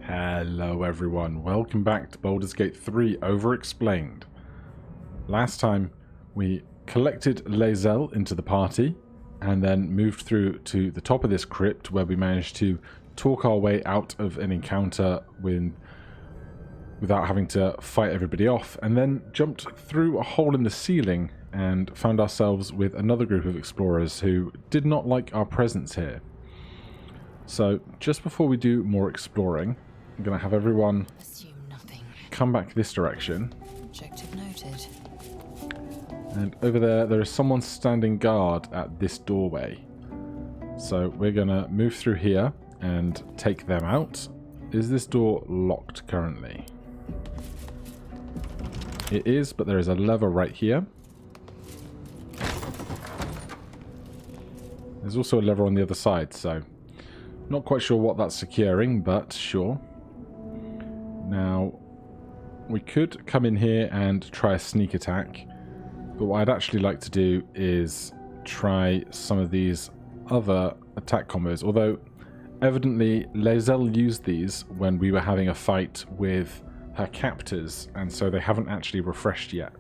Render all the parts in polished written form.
Hello everyone, welcome back to Baldur's Gate 3 Overexplained. Last time we collected Lae'zel into the party and then moved through to the top of this crypt where we managed to talk our way out of an encounter without having to fight everybody off, and then jumped through a hole in the ceiling and found ourselves with another group of explorers who did not like our presence here. So just before we do more exploring, I'm going to have everyone come back this direction. Objective noted. And over there is someone standing guard at this doorway. So we're going to move through here and take them out. Is this door locked currently? It is, but there is a lever right here. There's also a lever on the other side, so not quite sure what that's securing, but sure. Now, we could come in here and try a sneak attack, but what I'd actually like to do is try some of these other attack combos, although evidently Lae'zel used these when we were having a fight with her captors, and so they haven't actually refreshed yet.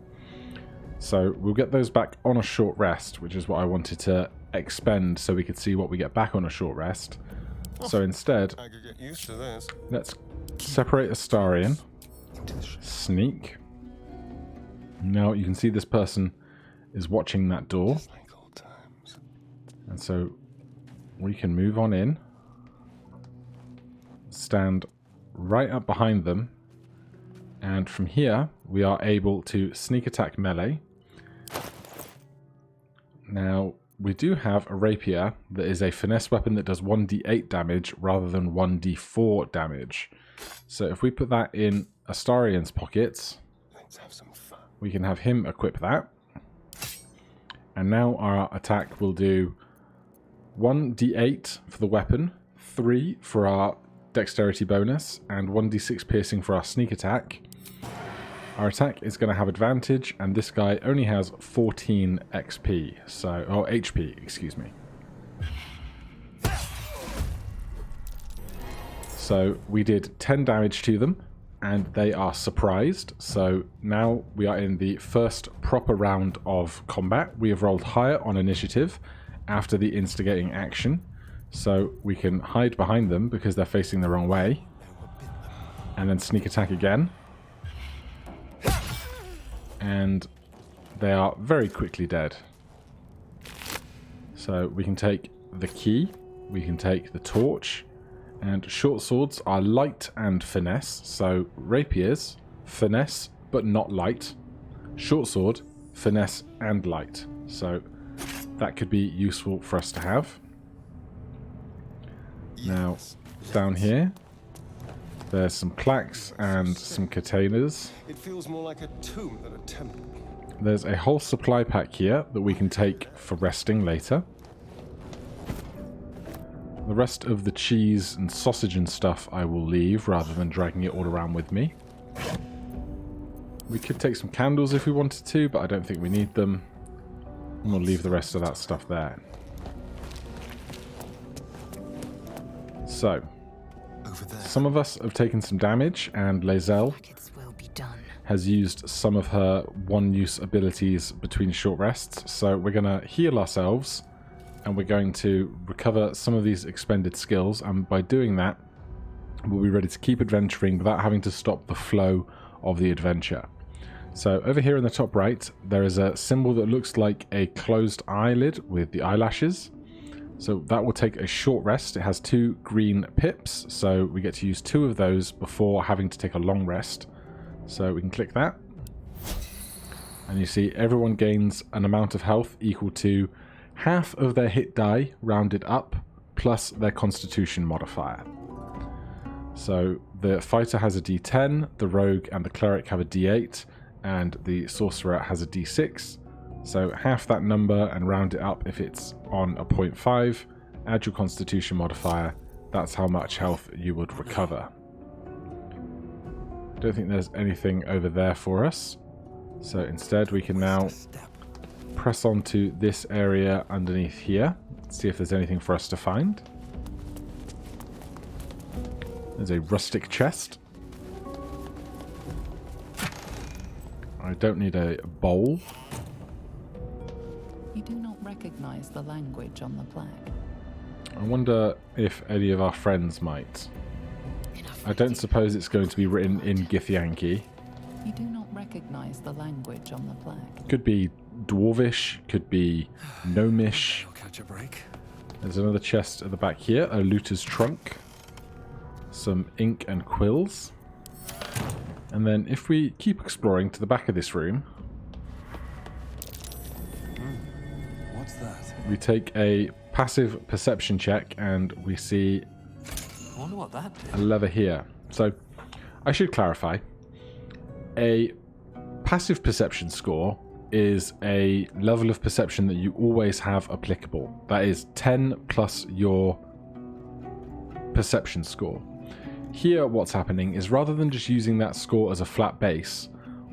So we'll get those back on a short rest, which is what I wanted to expend so we could see what we get back on a short rest. So instead, I could get used to this. Let's separate Astarion, sneak. Now you can see this person is watching that door, Like old times. and so we can move on in, stand right up behind them, and from here we are able to sneak attack melee. Now we do have a rapier that is a finesse weapon that does 1d8 damage rather than 1d4 damage. So if we put that in Astarion's pockets, Let's have some fun. we can have him equip that. And now our attack will do 1d8 for the weapon, 3 for our dexterity bonus, and 1d6 piercing for our sneak attack. Our attack is going to have advantage, and this guy only has 14 XP, or HP, excuse me. So we did 10 damage to them, and they are surprised. So now we are in the first proper round of combat. We have rolled higher on initiative after the instigating action, so we can hide behind them because they're facing the wrong way, and then sneak attack again. And they are very quickly dead. So we can take the key, we can take the torch, and short swords are light and finesse. So rapiers, finesse but not light. Short sword, finesse and light. So that could be useful for us to have. Now, down here, there's some plaques and some katanas. It feels more like a tomb than a temple. There's a whole supply pack here that we can take for resting later. The rest of the cheese and sausage and stuff I will leave rather than dragging it all around with me. We could take some candles if we wanted to, but I don't think we need them. And we'll leave the rest of that stuff there. So, some of us have taken some damage, and Lae'zel has used some of her one-use abilities between short rests. So we're going to heal ourselves, and we're going to recover some of these expended skills, and by doing that, we'll be ready to keep adventuring without having to stop the flow of the adventure. So over here in the top right, there is a symbol that looks like a closed eyelid with the eyelashes. So that will take a short rest. It has 2 green pips, so we get to use 2 of those before having to take a long rest. So we can click that. And you see everyone gains an amount of health equal to half of their hit die, rounded up, plus their constitution modifier. So the fighter has a d10, the rogue and the cleric have a d8, and the sorcerer has a d6. So half that number and round it up if it's on a 0.5, add your constitution modifier, that's how much health you would recover. Don't think there's anything over there for us, so instead we can now press on to this area underneath here, see if there's anything for us to find. There's a rustic chest. I don't need a bowl. You do not recognize the language on the plaque. I wonder if any of our friends might. I don't suppose it's going to be written in Githyanki. You do not recognize the language on the plaque. Could be Dwarvish, could be Gnomish. I'll catch a break. There's another chest at the back here, a looter's trunk. Some ink and quills. And then if we keep exploring to the back of this room, What's that? we take a passive perception check and we see I wonder what that a did. lever here. So I should clarify. A passive perception score is a level of perception that you always have applicable. That is 10 plus your perception score. Here what's happening is rather than just using that score as a flat base,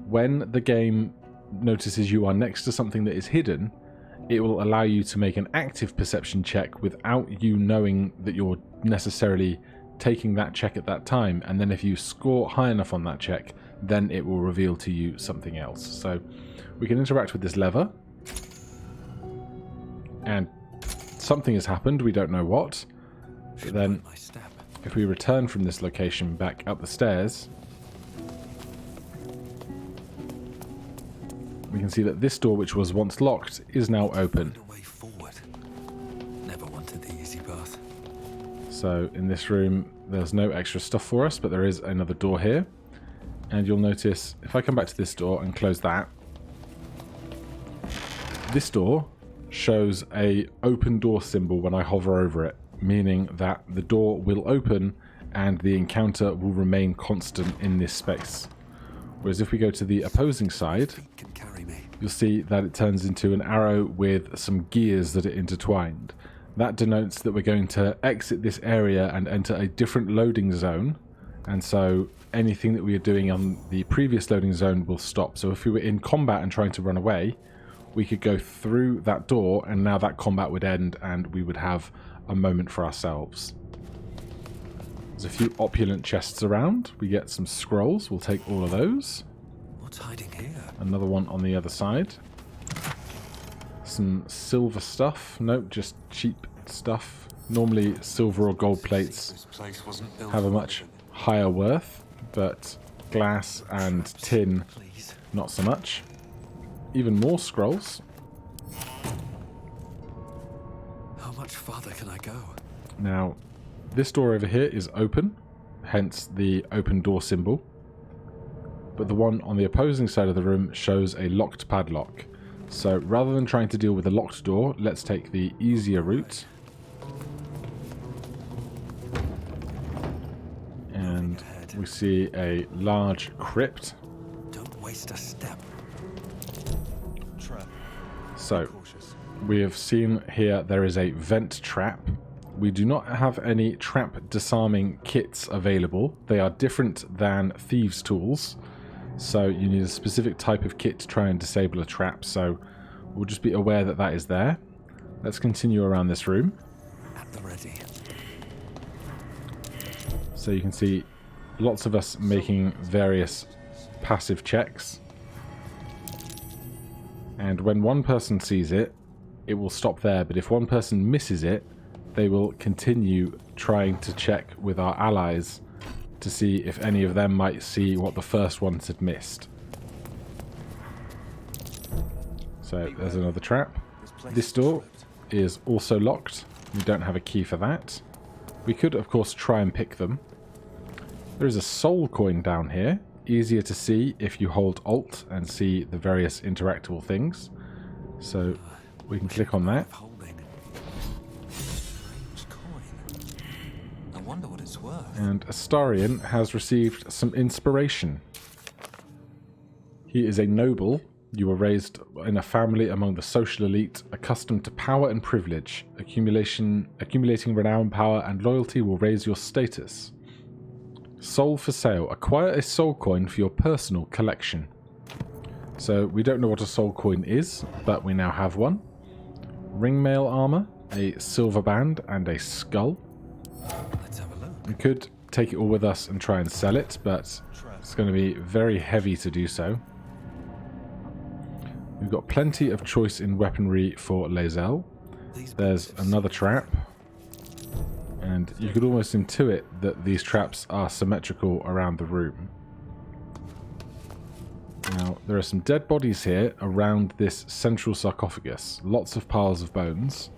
when the game notices you are next to something that is hidden, it will allow you to make an active perception check without you knowing that you're necessarily taking that check at that time, and then if you score high enough on that check, then it will reveal to you something else. So we can interact with this lever, and something has happened, we don't know what. But then My step. if we return from this location back up the stairs, we can see that this door, which was once locked, is now open. Find a way forward. Never wanted the easy path. So in this room, there's no extra stuff for us, but there is another door here. And you'll notice, if I come back to this door and close that, this door shows a open door symbol when I hover over it, meaning that the door will open and the encounter will remain constant in this space. Whereas if we go to the opposing side, Feet can carry me. you'll see that it turns into an arrow with some gears that are intertwined. That denotes that we're going to exit this area and enter a different loading zone, and so anything that we are doing on the previous loading zone will stop. So if we were in combat and trying to run away, we could go through that door, and now that combat would end and we would have a moment for ourselves. There's a few opulent chests around. We get some scrolls. We'll take all of those. What's hiding here? Another one on the other side. Some silver stuff. Nope, just cheap stuff. Normally silver or gold plates This place wasn't built have a for much living. higher worth, but glass and tin, Please. not so much. Even more scrolls. How much farther can I go? Now, this door over here is open, hence the open door symbol. But the one on the opposing side of the room shows a locked padlock. So rather than trying to deal with a locked door, let's take the easier route. And we see a large crypt. Don't waste a step. Trap. So Cautious. we have seen here there is a vent trap. We do not have any trap disarming kits available. They are different than thieves' tools. So you need a specific type of kit to try and disable a trap. So we'll just be aware that that is there. Let's continue around this room. At the ready. So you can see lots of us making various passive checks. And when one person sees it, it will stop there. But if one person misses it, they will continue trying to check with our allies to see if any of them might see what the first ones had missed. So there's another trap. This door is also locked. We don't have a key for that. We could, of course, try and pick them. There is a soul coin down here. Easier to see if you hold Alt and see the various interactable things. So we can click on that. Holding. Strange coin. I wonder what it's worth. And Astarion has received some inspiration. He is a noble. You were raised in a family among the social elite, accustomed to power and privilege. Accumulating renown, power, and loyalty will raise your status. Soul for sale. Acquire a soul coin for your personal collection. So we don't know what a soul coin is, but we now have one. Ringmail armor, a silver band, and a skull. Let's have a look. We could take it all with us and try and sell it, but it's going to be very heavy to do so. We've got plenty of choice in weaponry for Lae'zel. There's another trap. And you could almost intuit that these traps are symmetrical around the room. Now, there are some dead bodies here around this central sarcophagus. Lots of piles of bones.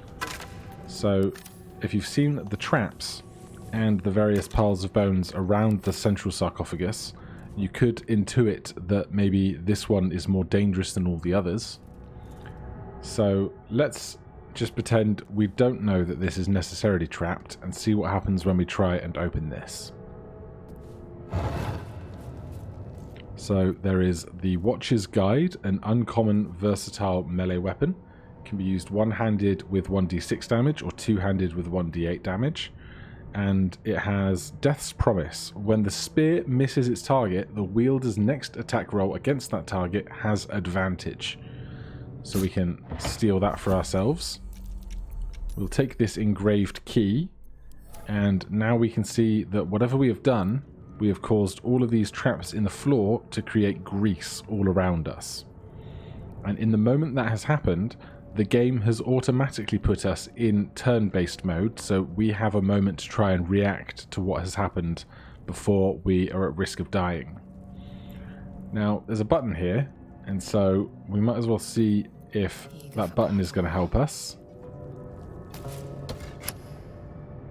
So, if you've seen the traps and the various piles of bones around the central sarcophagus, you could intuit that maybe this one is more dangerous than all the others. So, let's just pretend we don't know that this is necessarily trapped and see what happens when we try and open this. So there is the Watcher's Guide, an uncommon versatile melee weapon. It can be used one-handed with 1d6 damage or two-handed with 1d8 damage. And it has Death's Promise. When the spear misses its target, the wielder's next attack roll against that target has advantage. So we can steal that for ourselves. We'll take this engraved key, and now we can see that whatever we have done, we have caused all of these traps in the floor to create grease all around us. And in the moment that has happened, the game has automatically put us in turn-based mode, so we have a moment to try and react to what has happened before we are at risk of dying. Now, there's a button here, and so we might as well see if that button is going to help us.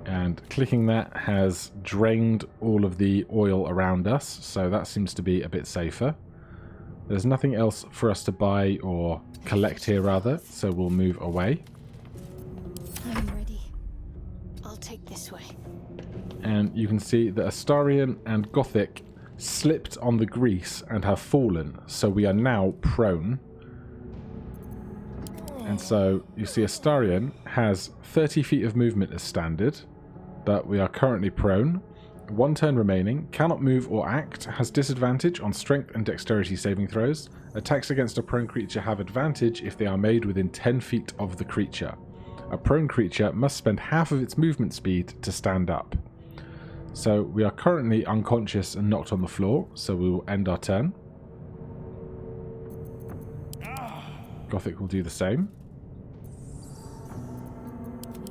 And clicking that has drained all of the oil around us, so that seems to be a bit safer. There's nothing else for us to buy or collect here, rather, so we'll move away. I'm ready. I'll take this way. And you can see that Astarion and Gothic slipped on the grease and have fallen, so we are now prone. And so you see Astarion has 30 feet of movement as standard, but we are currently prone. 1 turn remaining, cannot move or act, has disadvantage on strength and dexterity saving throws. Attacks against a prone creature have advantage if they are made within 10 feet of the creature. A prone creature must spend half of its movement speed to stand up. So we are currently unconscious and knocked on the floor, so we will end our turn. Gothic will do the same.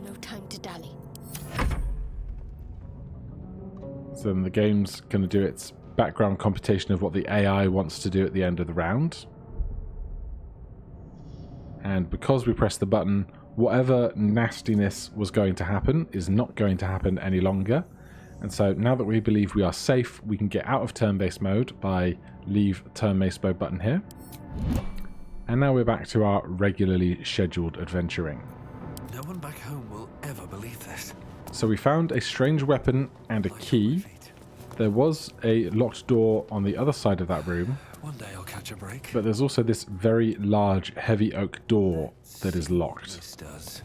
No time to dally. So then the game's going to do its background computation of what the AI wants to do at the end of the round. And because we pressed the button, whatever nastiness was going to happen is not going to happen any longer. And so now that we believe we are safe, we can get out of turn-based mode by leave turn-based mode button here. And now we're back to our regularly scheduled adventuring. No one back home will ever believe this. So we found a strange weapon and a key. There was a locked door on the other side of that room. One day I'll catch a break. But there's also this very large, heavy oak door that is locked. This does.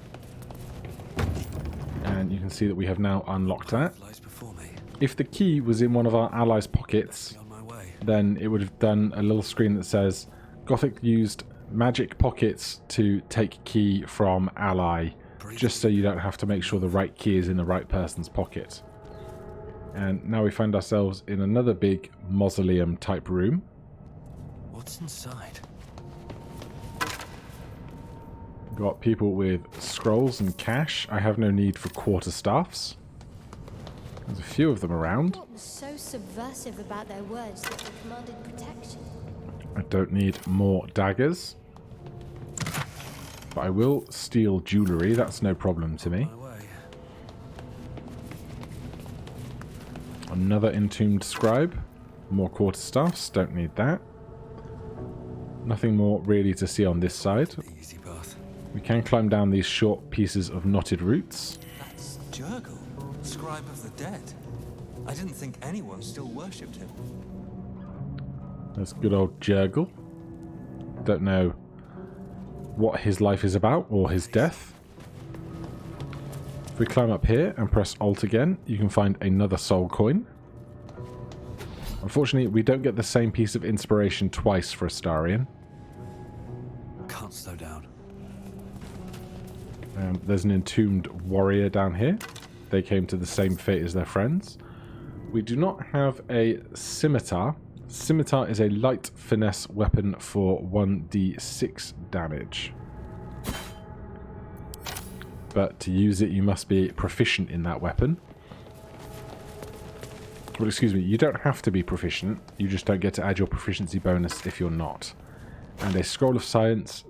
And you can see that we have now unlocked that. Lies before me. If the key was in one of our allies' pockets, On my way. then it would have done a little screen that says, Gothic used magic pockets to take key from ally, just so you don't have to make sure the right key is in the right person's pocket. And now we find ourselves in another big mausoleum type room. What's inside? Got people with scrolls and cash. I have no need for quarterstaffs. There's a few of them around. What was so subversive about their words that they commanded protection? I don't need more daggers. But I will steal jewellery, that's no problem to me. My way. Another entombed scribe. More quarterstaffs, don't need that. Nothing more really to see on this side. The easy path. We can climb down these short pieces of knotted roots. That's Jurgle, scribe of the dead. I didn't think anyone still worshipped him. There's good old Jurgle. Don't know what his life is about or his death. If we climb up here and press Alt again, you can find another soul coin. Unfortunately, we don't get the same piece of inspiration twice for Astarion. Can't slow down. There's an entombed warrior down here. They came to the same fate as their friends. We do not have a scimitar. Scimitar is a light finesse weapon for 1d6 damage. But to use it, you must be proficient in that weapon. Well, excuse me, you don't have to be proficient. You just don't get to add your proficiency bonus if you're not. And a scroll of silence,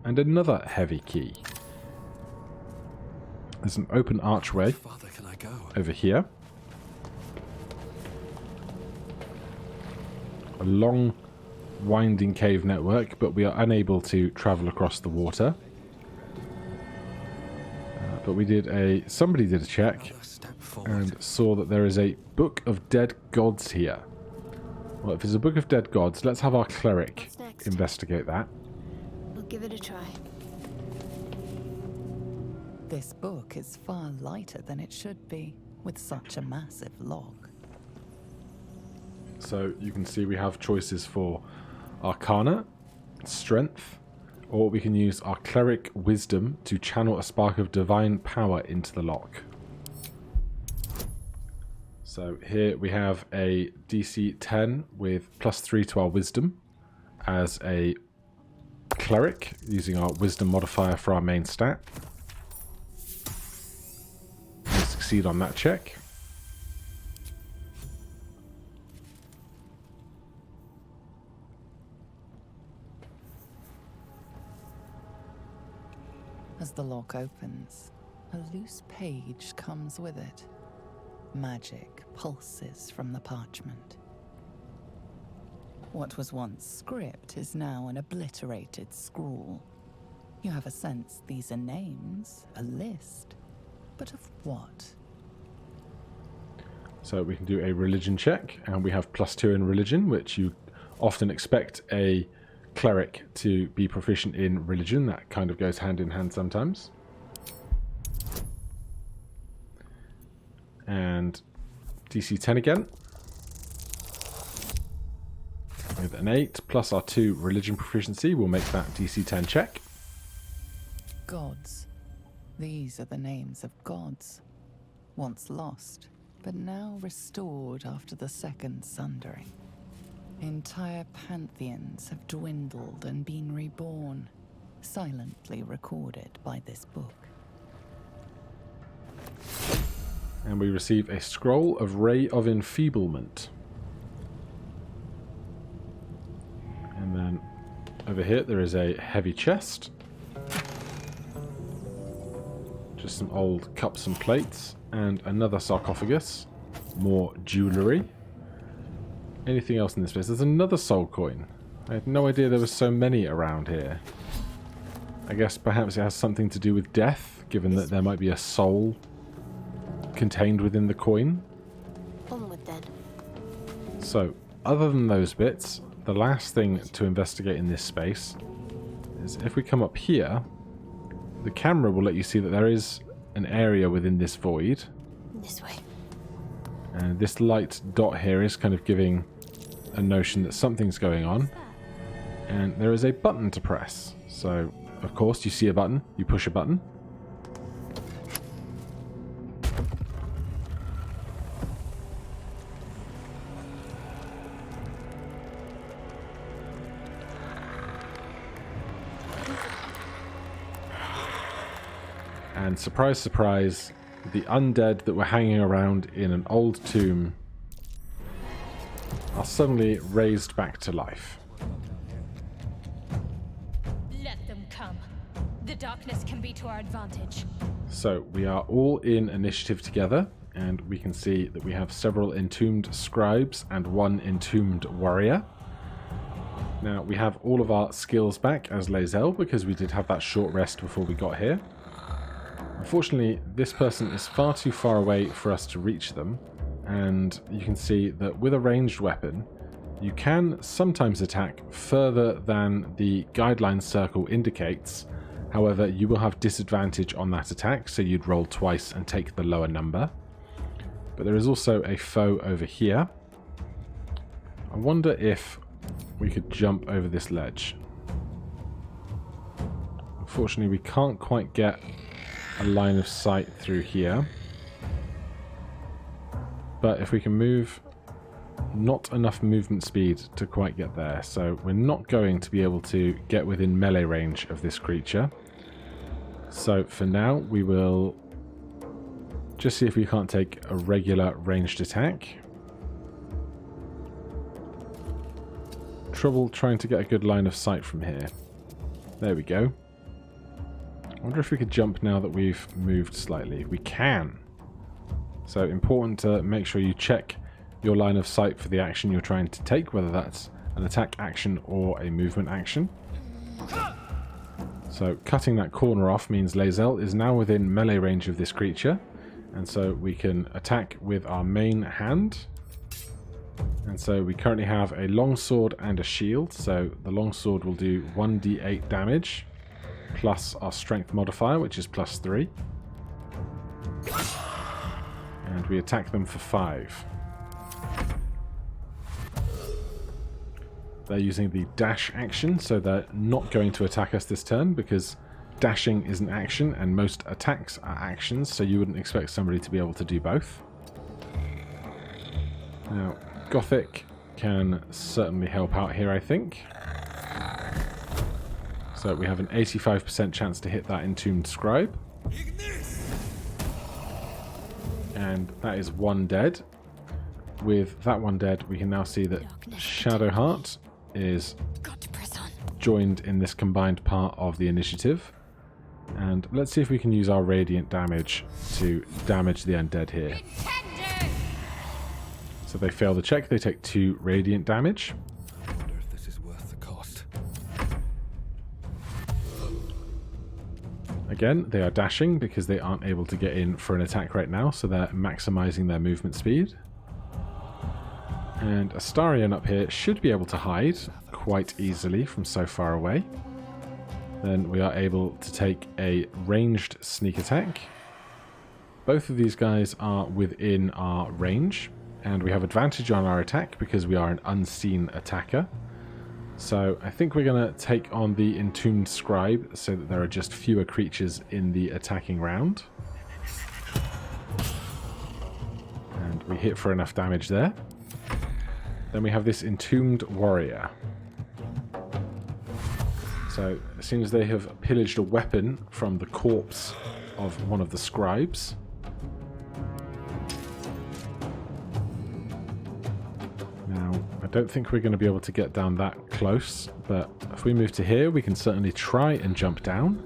and another heavy key. There's an open archway Farther can I go? over here. A long, winding cave network, but we are unable to travel across the water. But we did somebody did a check Another step forward. and saw that there is a Book of Dead Gods here. Well, if there's a Book of Dead Gods, let's have our cleric What's next? investigate that. We'll give it a try. This book is far lighter than it should be, with such a massive log. So you can see we have choices for Arcana, Strength, or we can use our Cleric Wisdom to channel a spark of divine power into the lock. So here we have a DC 10 with +3 to our Wisdom as a Cleric, using our Wisdom modifier for our main stat. We succeed on that check. As the lock opens, a loose page comes with it. Magic pulses from the parchment. What was once script is now an obliterated scrawl. You have a sense these are names, a list. But of what? So we can do a religion check, and we have +2 in religion, which you often expect a cleric to be proficient in religion. That kind of goes hand in hand sometimes. And DC 10 again. With an 8 plus our 2 religion proficiency, we'll make that DC 10 check. Gods. These are the names of gods. Once lost, but now restored after the second sundering. Entire pantheons have dwindled and been reborn, silently recorded by this book. And we receive a scroll of Ray of Enfeeblement. And then over here there is a heavy chest. Just some old cups and plates. And another sarcophagus. More jewellery. Anything else in this place? There's another soul coin. I had no idea there were so many around here. I guess perhaps it has something to do with death, given that there might be a soul contained within the coin. Onward then. So, other than those bits, the last thing to investigate in this space is if we come up here, the camera will let you see that there is an area within this void. This way. And this light dot here is kind of giving a notion that something's going on. And there is a button to press. So, of course, you see a button, you push a button. And surprise, surprise, the undead that were hanging around in an old tomb are suddenly raised back to life. Let them come. The darkness can be to our advantage. So we are all in initiative together, and we can see that we have several entombed scribes and one entombed warrior. Now we have all of our skills back as Lae'zel because we did have that short rest before we got here. Unfortunately, this person is far too far away for us to reach them, and you can see that with a ranged weapon, you can sometimes attack further than the guideline circle indicates. However, you will have disadvantage on that attack, so you'd roll twice and take the lower number. But there is also a foe over here. I wonder if we could jump over this ledge. Unfortunately, we can't quite get a line of sight through here. but if we can move, not enough movement speed to quite get there, so we're not going to be able to get within melee range of this creature. So for now we will just see if we can't take a regular ranged attack. Trouble trying to get a good line of sight from here. There we go. I wonder if we could jump now that we've moved slightly. We can. So important to make sure you check your line of sight for the action you're trying to take, whether that's an attack action or a movement action. So cutting that corner off means Lae'zel is now within melee range of this creature, and so we can attack with our main hand. And so we currently have a longsword and a shield, so the longsword will do 1d8 damage, plus our strength modifier, which is +3. And we attack them for 5. They're using the dash action, so they're not going to attack us this turn because dashing is an action and most attacks are actions, so you wouldn't expect somebody to be able to do both. Now, Gothic can certainly help out here, I think. So we have an 85% chance to hit that Entombed Scribe. And that is 1 dead. With that 1 dead, we can now see that Shadowheart is joined in this combined part of the initiative. And let's see if we can use our radiant damage to damage the undead here. So they fail the check, they take 2 radiant damage. I wonder if this is worth the cost. Again, they are dashing because they aren't able to get in for an attack right now, so they're maximizing their movement speed. And Astarion up here should be able to hide quite easily from so far away. Then we are able to take a ranged sneak attack. Both of these guys are within our range, and we have advantage on our attack because we are an unseen attacker. So I think we're going to take on the Entombed Scribe so that there are just fewer creatures in the attacking round. And we hit for enough damage there. Then we have this Entombed Warrior. So as soon as they have pillaged a weapon from the corpse of one of the scribes, now I don't think we're going to be able to get down that close, but if we move to here we can certainly try and jump down,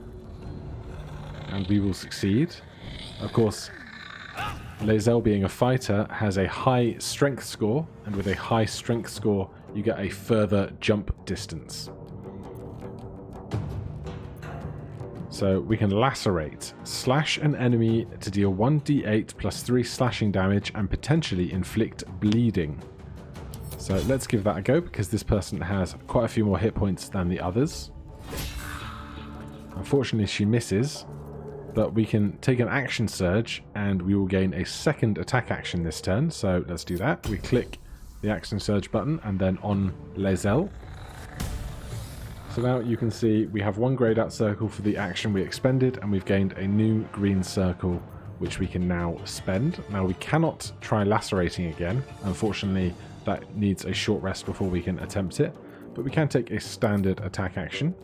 and we will succeed. Of course, Lae'zel, being a fighter, has a high strength score, and with a high strength score you get a further jump distance. So we can lacerate, slash an enemy to deal 1d8 plus 3 slashing damage and potentially inflict bleeding. So let's give that a go because this person has quite a few more hit points than the others. Unfortunately she misses, but we can take an action surge and we will gain a second attack action this turn. So let's do that. We click the action surge button and then on Lae'zel. So now you can see we have 1 greyed out circle for the action we expended, and we've gained a new green circle which we can now spend. Now we cannot try lacerating again. Unfortunately that needs a short rest before we can attempt it, but we can take a standard attack action.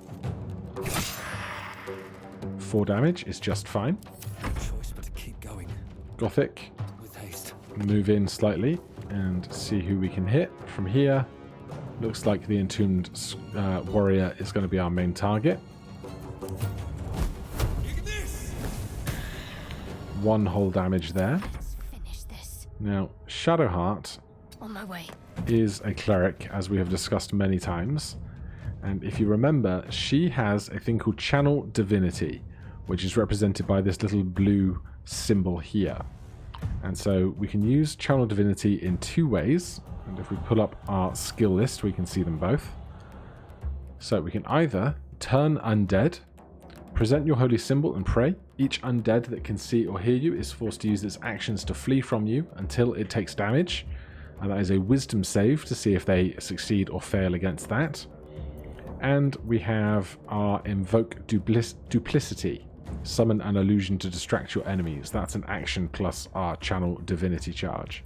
4 damage is just fine. No choice but to keep going. Gothic, With haste. move in slightly and see who we can hit from here. Looks like the Entombed Warrior is going to be our main target. 1 whole damage there. Finish this. Now, Shadowheart On my way. is a cleric, as we have discussed many times. And if you remember, she has a thing called Channel Divinity, which is represented by this little blue symbol here. And so we can use Channel Divinity in 2 ways. And if we pull up our skill list, we can see them both. So we can either turn undead, present your holy symbol and pray. Each undead that can see or hear you is forced to use its actions to flee from you until it takes damage. And that is a wisdom save to see if they succeed or fail against that. And we have our Invoke Duplicity. Summon an illusion to distract your enemies. That's an action plus our Channel Divinity charge.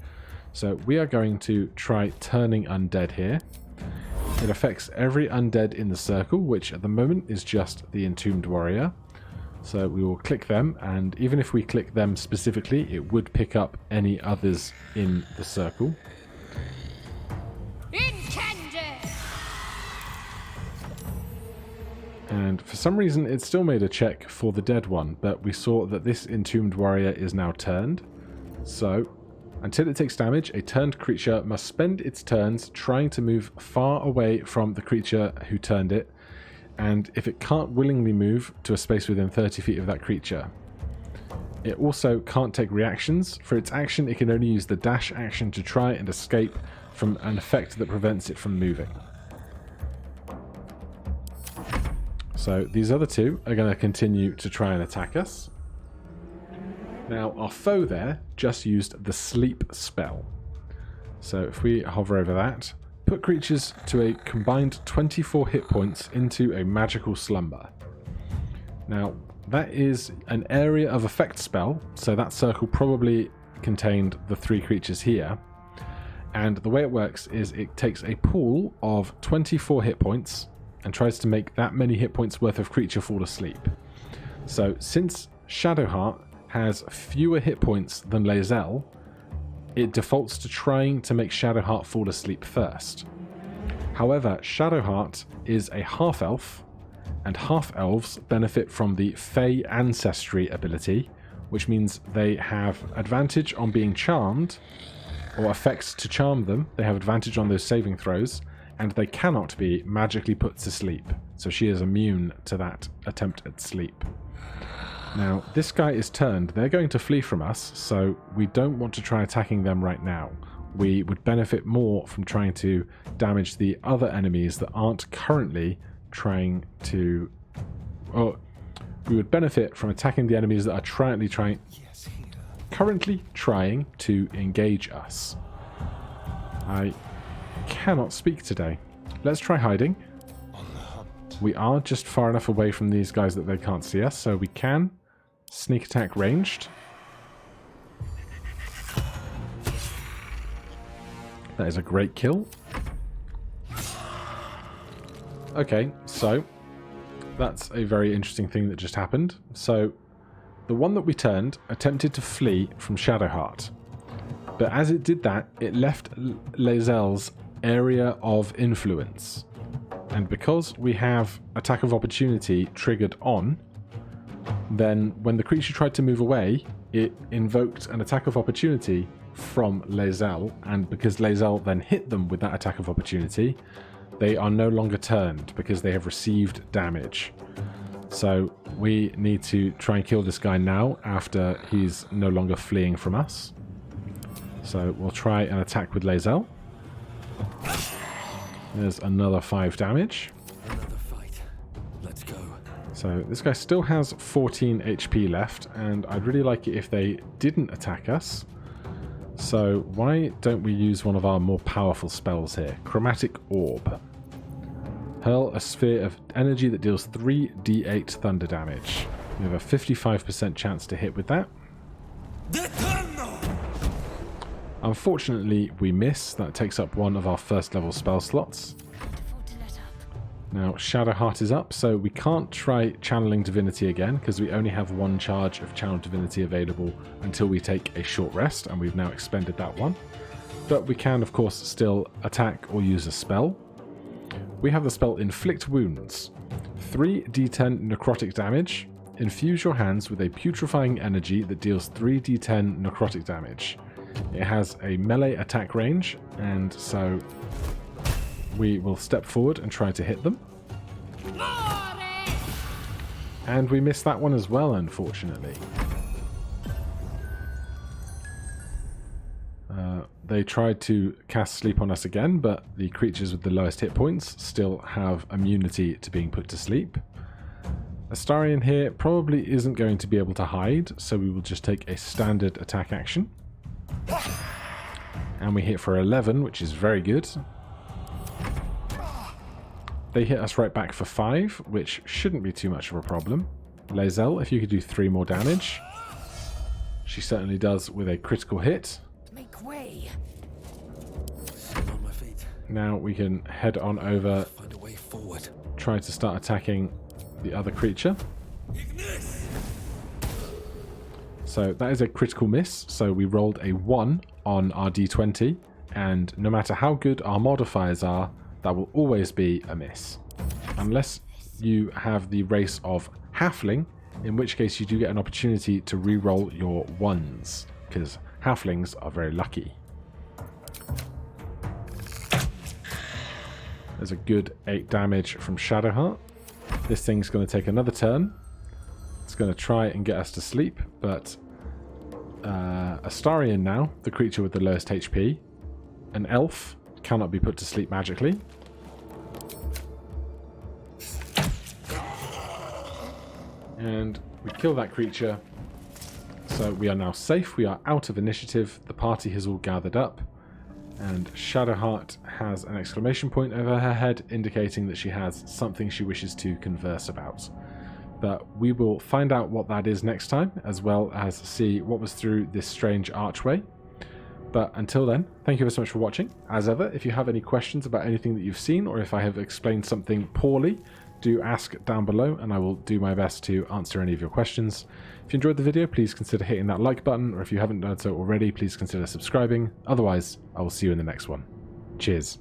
So we are going to try turning undead here. It affects every undead in the circle, which at the moment is just the Entombed Warrior. So we will click them, and even if we click them specifically, it would pick up any others in the circle. And for some reason it still made a check for the dead one, but we saw that this Entombed Warrior is now turned. So until it takes damage, a turned creature must spend its turns trying to move far away from the creature who turned it, and if it can't willingly move, to a space within 30 feet of that creature. It also can't take reactions. For its action, it can only use the dash action to try and escape from an effect that prevents it from moving. So these other two are going to continue to try and attack us. Now, our foe there just used the sleep spell. So if we hover over that, put creatures to a combined 24 hit points into a magical slumber. Now, that is an area of effect spell, so that circle probably contained the 3 creatures here. And the way it works is it takes a pool of 24 hit points and tries to make that many hit points worth of creature fall asleep. So since Shadowheart has fewer hit points than Lae'zel, it defaults to trying to make Shadowheart fall asleep first. However, Shadowheart is a half-elf, and half-elves benefit from the Fey Ancestry ability, which means they have advantage on being charmed, or effects to charm them. They have advantage on those saving throws, and they cannot be magically put to sleep. So she is immune to that attempt at sleep. Now, this guy is turned. They're going to flee from us, so we don't want to try attacking them right now. We would benefit more from trying to damage the other enemies that aren't currently trying to... Or we would benefit from attacking the enemies that are currently trying to engage us. I cannot speak today. Let's try hiding. We are just far enough away from these guys that they can't see us, so we can sneak attack ranged. That is a great kill. Okay, so that's a very interesting thing that just happened. So the one that we turned attempted to flee from Shadowheart, but as it did that, it left Lae'zel's area of influence. And because we have attack of opportunity triggered on, then when the creature tried to move away, it invoked an attack of opportunity from Lae'zel, and because Lae'zel then hit them with that attack of opportunity, they are no longer turned because they have received damage. So we need to try and kill this guy now after he's no longer fleeing from us. So we'll try an attack with Lae'zel. There's another 5 damage. Another fight. Let's go. So this guy still has 14 HP left, and I'd really like it if they didn't attack us. So why don't we use one of our more powerful spells here? Chromatic Orb. Hurl a sphere of energy that deals 3d8 thunder damage. We have a 55% chance to hit with that. Unfortunately, we miss. That takes up one of our first level spell slots. Now, Shadowheart is up, so we can't try Channeling Divinity again, because we only have 1 charge of Channel Divinity available until we take a short rest, and we've now expended that one. But we can, of course, still attack or use a spell. We have the spell Inflict Wounds. 3d10 necrotic damage. Infuse your hands with a putrefying energy that deals 3d10 necrotic damage. It has a melee attack range, and so we will step forward and try to hit them. And we missed that one as well, unfortunately. They tried to cast Sleep on us again, but the creatures with the lowest hit points still have immunity to being put to sleep. Astarion here probably isn't going to be able to hide, so we will just take a standard attack action. And we hit for 11, which is very good. They hit us right back for 5, which shouldn't be too much of a problem. Lae'zel, if you could do 3 more damage. She certainly does with a critical hit. Make way. Right. Now we can head on over, Find a way forward. try to start attacking the other creature. So that is a critical miss, so we rolled a 1 on our d20, and no matter how good our modifiers are, that will always be a miss. Unless you have the race of halfling, in which case you do get an opportunity to re-roll your 1s, because halflings are very lucky. There's a good 8 damage from Shadowheart. This thing's going to take another turn. It's going to try and get us to sleep, but Astarion now, the creature with the lowest HP, an elf, cannot be put to sleep magically. And we kill that creature. So we are now safe. We are out of initiative. The party has all gathered up. And Shadowheart has an exclamation point over her head, indicating that she has something she wishes to converse about. But we will find out what that is next time, as well as see what was through this strange archway. But until then, thank you so much for watching. As ever, if you have any questions about anything that you've seen, or if I have explained something poorly, do ask down below and I will do my best to answer any of your questions. If you enjoyed the video, please consider hitting that like button, or if you haven't done so already, please consider subscribing. Otherwise, I will see you in the next one. Cheers.